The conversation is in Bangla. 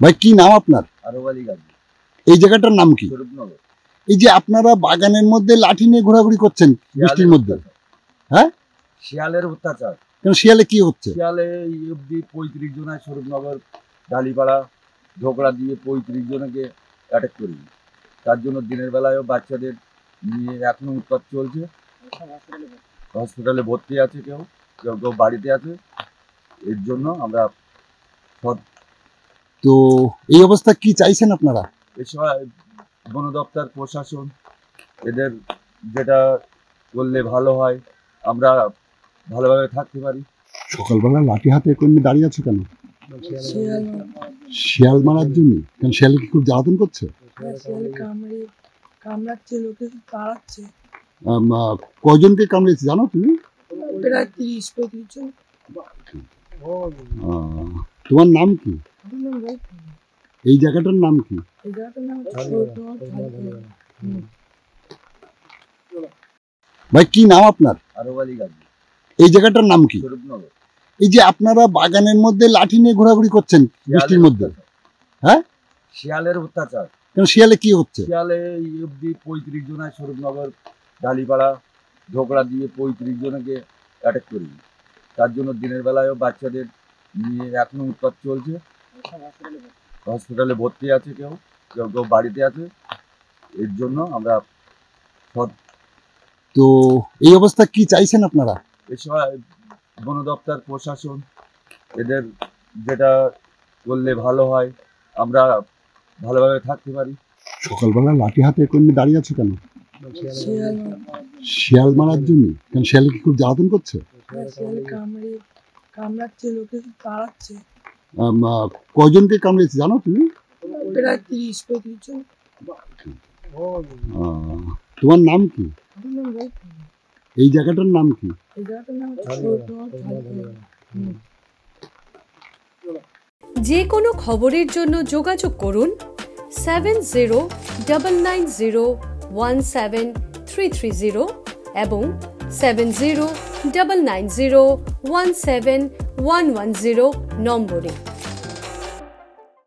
ভাই কি নাম আপনার? আরোবালি গাজী। এই জায়গাটার নাম কি? স্বরূপনগর। এই যে আপনারা বাগানের মধ্যে লাঠি নিয়ে ঘোরাঘুরি করছেন বৃষ্টির মধ্যে, হ্যাঁ? শিয়ালের অত্যাচার। কেন শিয়ালে কি হচ্ছে? শিয়ালে এই অব্দি 35 জনায় স্বরূপনগর, ডালিপাড়া, ঢোকরা দিয়ে 35 জনকে অ্যাটাক করি। তার জন্য দিনের বেলায়ও বাচ্চাদের নিয়ে এখনো উৎপাত চলছে। হসপিটালে ভর্তি আছে, কেউ কেউ কেউ বাড়িতে আছে। এর জন্য আমরা তো এই অবস্থা কি চাইছেন আপনারা? এসময় বন দপ্তর, প্রশাসন এদের যেটা করলে ভালো হয়, আমরা ভালোভাবে থাকতে পারি। সকালবেলা লাঠি হাতে করে দাঁড়িয়ে আছো কেন? শিয়াল মারার জন্য? কেন শিয়াল কি খুব জ্বালাতন করছে? কামড়াচ্ছে, লোকে তাড়াচ্ছে। কয়জনকে কামড়েছে জানো তুমি? প্রায় 30-35 জন। তোমার নাম কি? এই জায়গাটার নাম কি? এই জায়গাটার নাম ভাই কি নাম আপনার? আরোবালি গাজী। এই জায়গাটার নাম কি? স্বরূপনগর। এই যে আপনারা বাগানের মধ্যে লাঠি নিয়ে ঘোরাঘুরি করছেন বৃষ্টির মধ্যে, হ্যাঁ? শিয়ালের অত্যাচার। কেন শিয়ালে কি হচ্ছে? শিয়ালে এই অব্দি 35 জনায় স্বরূপনগর, ডালিপাড়া, ঢোকরা দিয়ে 35 জনকে অ্যাটাক করি। তার জন্য দিনের বেলায়ও বাচ্চাদের নিয়ে এখনো উৎপাত চলছে। হসপিটালে ভর্তি আছে, কেউ কেউ কেউ বাড়িতে আছে। এর জন্য আমরা তো এই অবস্থা কি চাইছেন আপনারা? এসময় বন দপ্তর, প্রশাসন এদের যেটা করলে ভালো হয়, আমরা ভালোভাবে থাকতে পারি। সকালবেলা লাঠি হাতে করে দাঁড়িয়ে আছো কেন? শিয়াল মারার জন্য? কেন শিয়াল কি খুব জ্বালাতন করছে? কামড়াচ্ছে, লোকে তাড়াচ্ছে। কয়জনকে কামড়েছে জানো তুমি? প্রায় 30-35 জন। তোমার নাম কি? এই জায়গাটার নাম কি? এই জায়গাটার নাম যে কোনো খবরের জন্য যোগাযোগ করুন 7099017330 এবং 7099017110 নম্বরে।